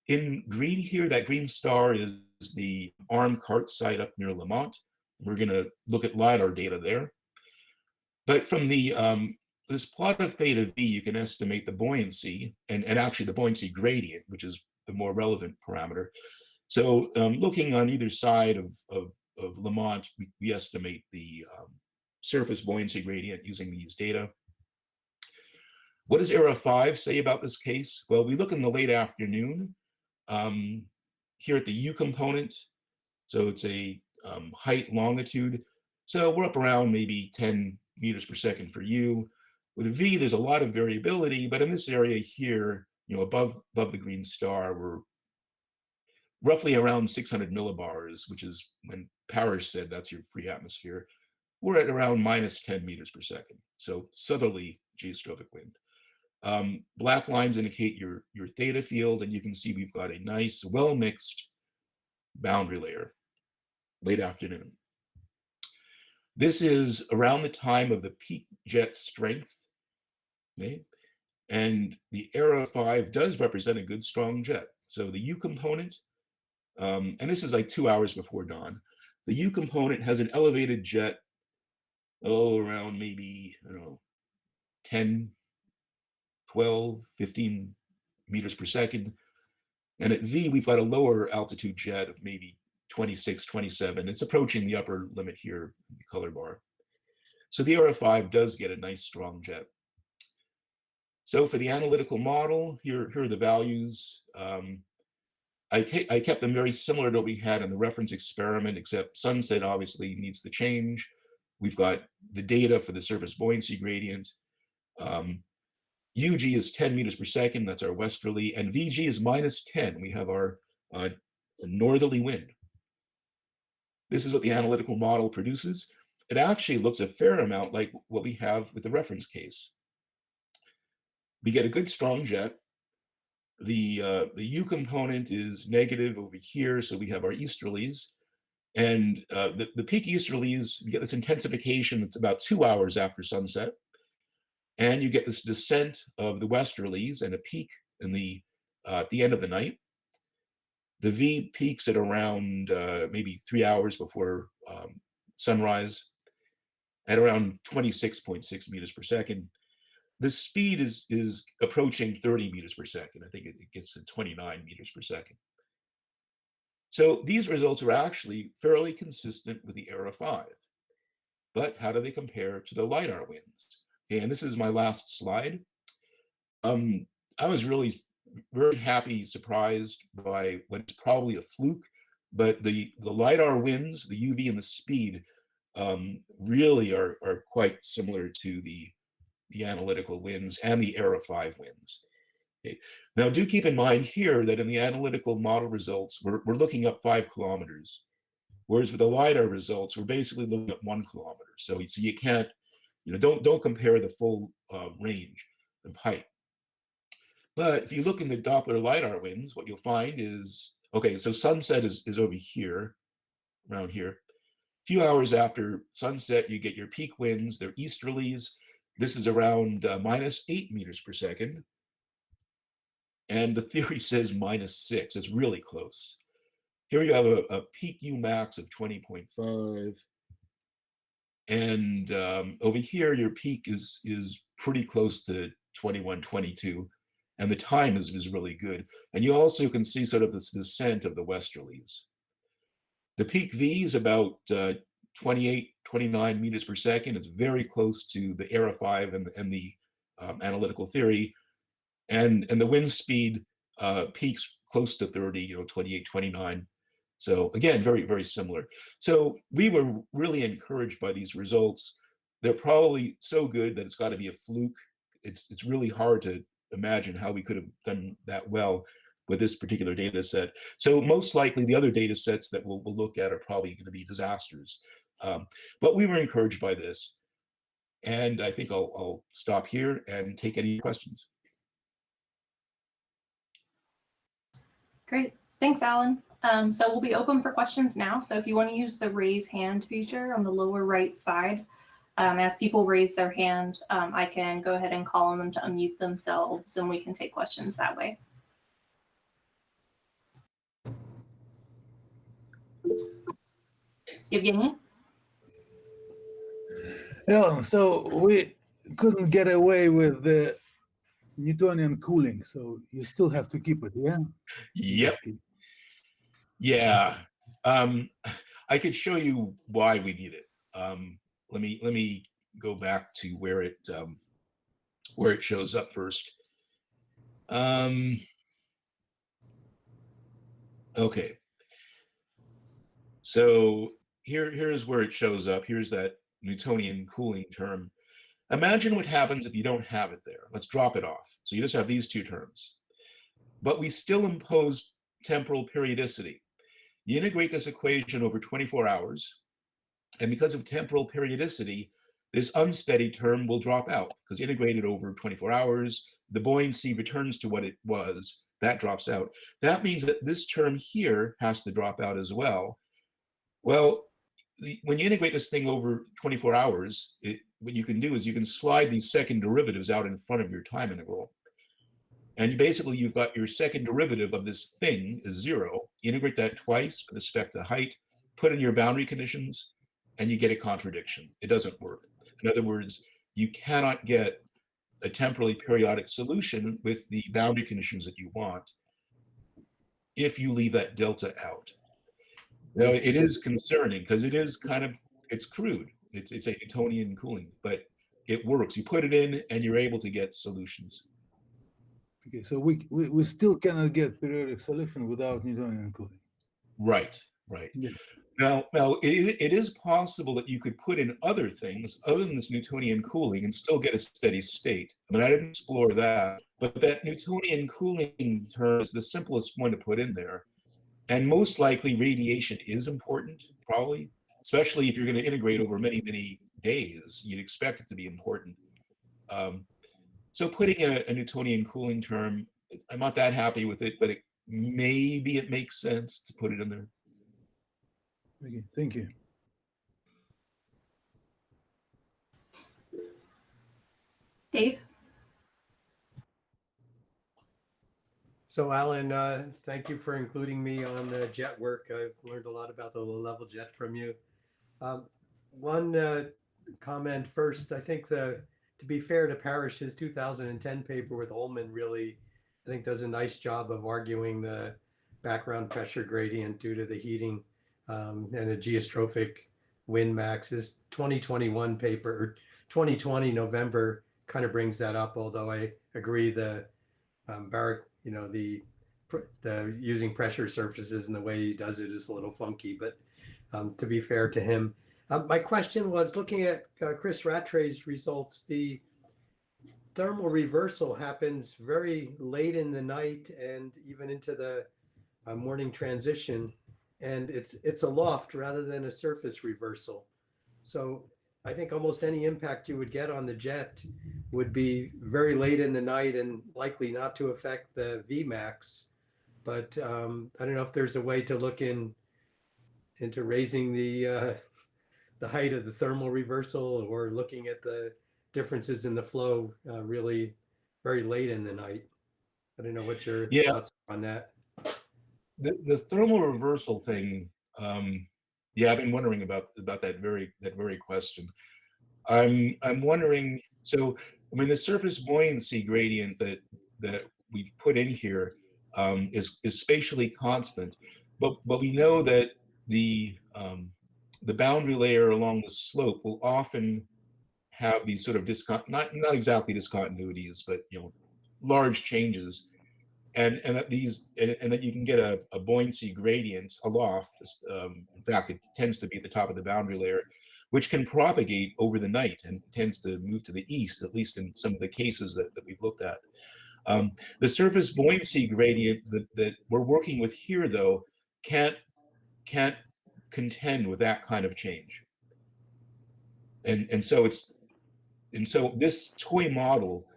In green here, that green star is the arm cart site up near Lamont. We're going to look at LiDAR data there. But from this plot of theta V, you can estimate the buoyancy and actually the buoyancy gradient, which is more relevant parameter. So looking on either side of Lamont, we estimate the surface buoyancy gradient using these data. What does ERA 5 say about this case? Well, we look in the late afternoon here at the U component. So it's a height longitude. So we're up around maybe 10 meters per second for U. With a V, there's a lot of variability, but in this area here, above the green star, we're roughly around 600 millibars, which is when Parrish said that's your free atmosphere. We're at around minus 10 meters per second. So southerly geostrophic wind. Black lines indicate your theta field, and you can see we've got a nice, well-mixed boundary layer, late afternoon. This is around the time of the peak jet strength, okay? And the ERA 5 does represent a good, strong jet. So the U component, and this is like 2 hours before dawn, the U component has an elevated jet, around maybe, 10, 12, 15 meters per second. And at V, we've got a lower altitude jet of maybe 26, 27. It's approaching the upper limit here in the color bar. So the ERA 5 does get a nice strong jet. So for the analytical model, here are the values. I kept them very similar to what we had in the reference experiment, except sunset obviously needs to change. We've got the data for the surface buoyancy gradient. UG is 10 meters per second, that's our westerly, and VG is minus 10. We have our northerly wind. This is what the analytical model produces. It actually looks a fair amount like what we have with the reference case. We get a good strong jet. The U component is negative over here, so we have our easterlies. And the peak easterlies, you get this intensification that's about 2 hours after sunset. And you get this descent of the westerlies and a peak in at the end of the night. The V peaks at around maybe 3 hours before sunrise at around 26.6 meters per second. The speed is approaching 30 meters per second. I think it gets to 29 meters per second. So these results are actually fairly consistent with the ERA 5. But how do they compare to the Lidar winds? Okay, and this is my last slide. I was really very happy, surprised by what's probably a fluke, but the Lidar winds, the UV and the speed, really are quite similar to the analytical winds and the ERA 5 winds. Okay. Now, do keep in mind here that in the analytical model results, we're looking up 5 kilometers, whereas with the Lidar results, we're basically looking at 1 kilometer. So you can't, don't compare the full range of height. But if you look in the Doppler Lidar winds, what you'll find is, okay, so sunset is over here, around here. A few hours after sunset, you get your peak winds, they're easterlies. This is around minus 8 meters per second. And the theory says minus 6. It's really close. Here you have a peak U max of 20.5. And over here, your peak is pretty close to 21, 22. And the time is really good. And you also can see sort of this descent of the westerlies. The peak V is about 28, 29 meters per second. It's very close to the ERA 5 and the analytical theory. And the wind speed peaks close to 30, 28, 29. So again, very, very similar. So we were really encouraged by these results. They're probably so good that it's got to be a fluke. It's really hard to imagine how we could have done that well with this particular data set. So most likely the other data sets that we'll look at are probably going to be disasters. But we were encouraged by this. And I think I'll stop here and take any questions. Great. Thanks, Alan. So we'll be open for questions now. So if you want to use the raise hand feature on the lower right side, as people raise their hand, I can go ahead and call on them to unmute themselves and we can take questions that way. Evgeny? Yeah, so we couldn't get away with the Newtonian cooling, so you still have to keep it, yeah? Yep. Yeah. I could show you why we need it. Let me go back to where it shows up first. Okay. So here's where it shows up. Here's that Newtonian cooling term. Imagine what happens if you don't have it there. Let's drop it off. So you just have these two terms. But we still impose temporal periodicity. You integrate this equation over 24 hours, and because of temporal periodicity, this unsteady term will drop out because integrated over 24 hours, the buoyancy returns to what it was. That drops out. That means that this term here has to drop out as well. Well, when you integrate this thing over 24 hours, what you can do is you can slide these second derivatives out in front of your time integral. And basically, you've got your second derivative of this thing is 0. You integrate that twice with respect to height, put in your boundary conditions, and you get a contradiction. It doesn't work. In other words, you cannot get a temporally periodic solution with the boundary conditions that you want if you leave that delta out. Now, it is concerning because it is it's crude. It's a Newtonian cooling, but it works. You put it in and you're able to get solutions. Okay, so we still cannot get periodic solution without Newtonian cooling. Right. Yeah. Now it is possible that you could put in other things other than this Newtonian cooling and still get a steady state. I mean, I didn't explore that, but that Newtonian cooling term is the simplest one to put in there. And most likely radiation is important, probably, especially if you're going to integrate over many, many days. You'd expect it to be important. So putting in a Newtonian cooling term, I'm not that happy with it, but maybe it makes sense to put it in there. Okay, thank you. Dave? So Alan, thank you for including me on the jet work. I've learned a lot about the low-level jet from you. One comment first. I think to be fair to Parrish's 2010 paper with Ullman really, I think, does a nice job of arguing the background pressure gradient due to the heating and the geostrophic wind max. His 2021 paper, or 2020 November, kind of brings that up, although I agree the the using pressure surfaces and the way he does it is a little funky, but to be fair to him. My question was looking at Chris Rattray's results, the thermal reversal happens very late in the night and even into the morning transition, and it's a loft rather than a surface reversal. So I think almost any impact you would get on the jet would be very late in the night and likely not to affect the Vmax. But I don't know if there's a way to look into raising the height of the thermal reversal or looking at the differences in the flow really very late in the night. I don't know what your thoughts are on that. The thermal reversal thing, yeah, I've been wondering about that very question. I'm wondering. So, I mean, the surface buoyancy gradient that we've put in here is spatially constant, but we know that the boundary layer along the slope will often have these sort of not exactly discontinuities, but large changes. And that you can get a buoyancy gradient aloft. In fact, it tends to be at the top of the boundary layer, which can propagate over the night and tends to move to the east, at least in some of the cases that we've looked at. The surface buoyancy gradient that we're working with here, though, can't contend with that kind of change. And so this toy model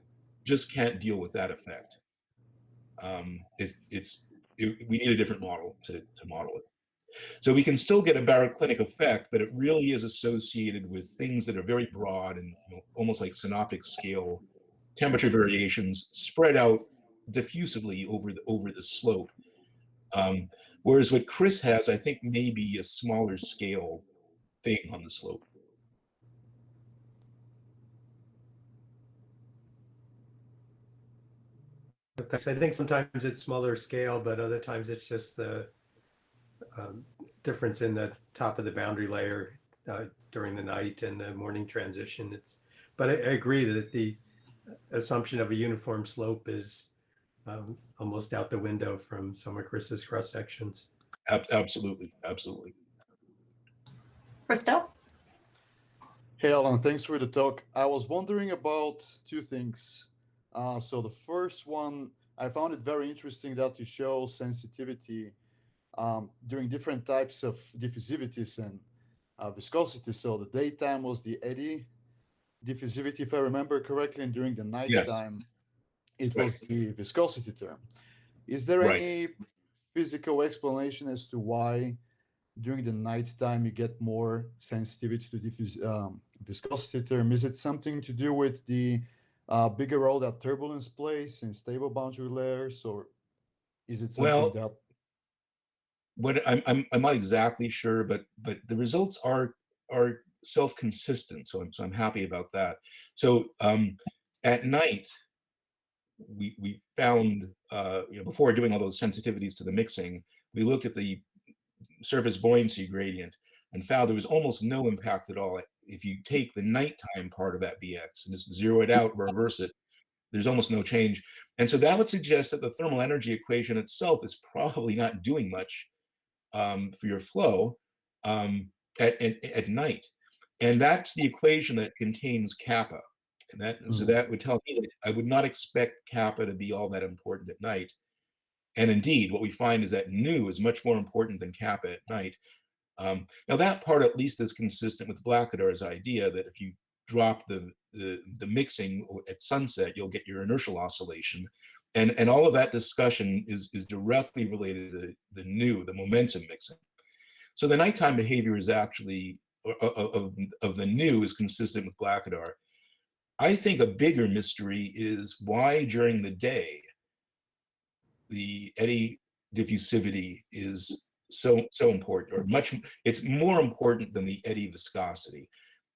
just can't deal with that effect. We need a different model to model it. So we can still get a baroclinic effect, but it really is associated with things that are very broad and almost like synoptic scale temperature variations spread out diffusively over the slope. Whereas what Chris has, I think, may be a smaller scale thing on the slope. I think sometimes it's smaller scale, but other times it's just the difference in the top of the boundary layer during the night and the morning transition. But I agree that the assumption of a uniform slope is almost out the window from some of Chris's cross sections. Absolutely, absolutely. Christo? Hey, Alan, thanks for the talk. I was wondering about two things. So the first one, I found it very interesting that you show sensitivity during different types of diffusivities and viscosity. So the daytime was the eddy diffusivity, if I remember correctly, and during the nighttime, it was the viscosity term. Is there any physical explanation as to why during the nighttime you get more sensitivity to viscosity term? Is it something to do with the bigger role that turbulence plays in stable boundary layers, or is it something that? What I'm not exactly sure, but the results are self-consistent, so I'm happy about that. So at night, we found before doing all those sensitivities to the mixing, we looked at the surface buoyancy gradient and found there was almost no impact at all. If you take the nighttime part of that Vx and just zero it out, reverse it, there's almost no change. And so that would suggest that the thermal energy equation itself is probably not doing much for your flow at night. And that's the equation that contains kappa. And so that would tell me that I would not expect kappa to be all that important at night. And indeed, what we find is that nu is much more important than kappa at night. Now that part at least is consistent with Blackadar's idea that if you drop the mixing at sunset, you'll get your inertial oscillation. And all of that discussion is directly related to the nu, the momentum mixing. So the nighttime behavior is actually, of the nu, is consistent with Blackadar. I think a bigger mystery is why during the day the eddy diffusivity is so important, or it's more important than the eddy viscosity.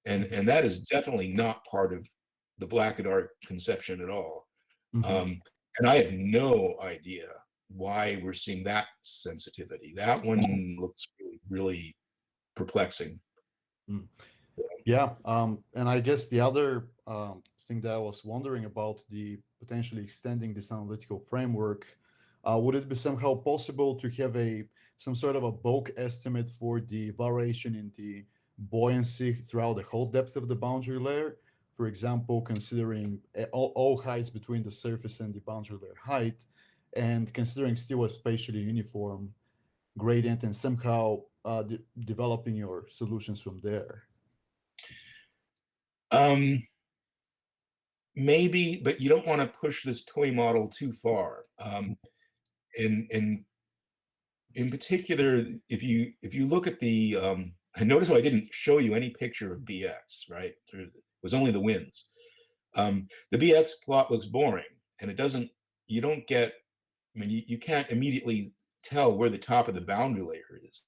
And that is definitely not part of the Blackadar conception at all. And I have no idea why we're seeing that sensitivity. That one looks really, really perplexing. Yeah, and I guess the other thing that I was wondering about, the potentially extending this analytical framework, would it be somehow possible to have some sort of a bulk estimate for the variation in the buoyancy throughout the whole depth of the boundary layer? For example, considering all heights between the surface and the boundary layer height, and considering still a spatially uniform gradient, and somehow developing your solutions from there. Maybe, but you don't want to push this toy model too far. In particular, if you look at the, I notice how I didn't show you any picture of BX, right? It was only the winds. The BX plot looks boring, and you can't immediately tell where the top of the boundary layer is.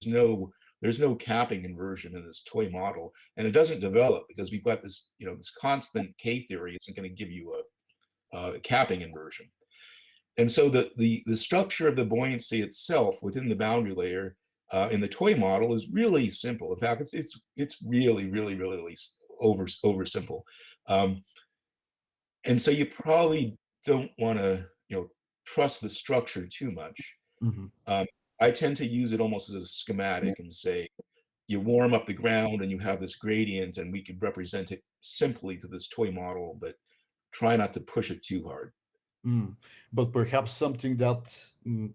There's no capping inversion in this toy model, and it doesn't develop because we've got this, this constant K theory isn't going to give you a capping inversion. And so the structure of the buoyancy itself within the boundary layer in the toy model is really simple. In fact, it's really, really, really, really over simple. And so you probably don't want to trust the structure too much. I tend to use it almost as a schematic and say, you warm up the ground and you have this gradient, and we could represent it simply to this toy model, but try not to push it too hard. But perhaps something that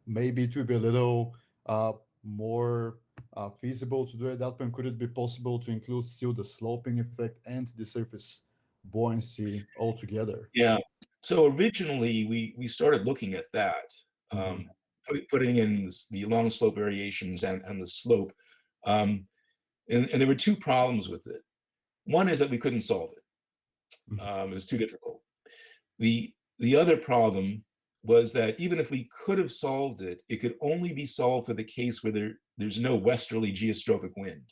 maybe it would be a little more feasible to do at that point. Could it be possible to include still the sloping effect and the surface buoyancy all together? Yeah. So originally we started looking at that, putting in the long slope variations and the slope. And there were two problems with it. One is that we couldn't solve it. It was too difficult. The other problem was that even if we could have solved it, it could only be solved for the case where there's no westerly geostrophic wind.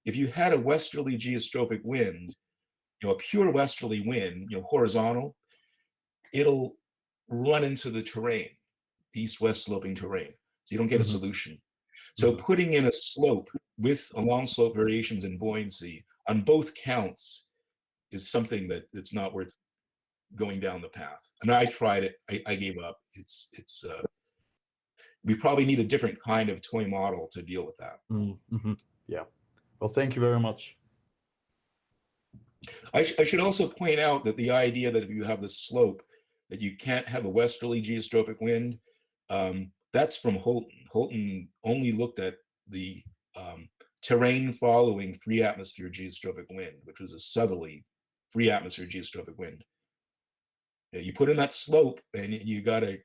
If you had a westerly geostrophic wind, a pure westerly wind, horizontal, it'll run into the terrain, east-west sloping terrain. So you don't get a solution. So Mhm. putting in a slope with along slope variations in buoyancy on both counts is something that's not worth going down the path. And I tried it. I gave up. We probably need a different kind of toy model to deal with that. Yeah. Well, thank you very much. I should also point out that the idea that if you have the slope, that you can't have a westerly geostrophic wind, that's from Holton. Holton only looked at the terrain following free atmosphere geostrophic wind, which was a southerly free atmosphere geostrophic wind. You put in that slope, and you got to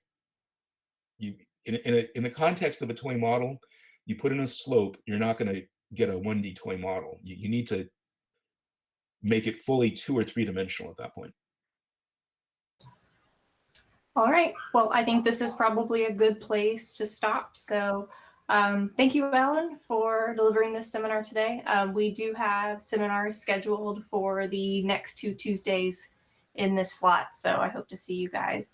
in the context of a toy model, you put in a slope, you're not going to get a 1D toy model. You need to make it fully 2 or 3 dimensional at that point. All right. Well, I think this is probably a good place to stop. So thank you, Alan, for delivering this seminar today. We do have seminars scheduled for the next 2 Tuesdays in this slot. So I hope to see you guys then.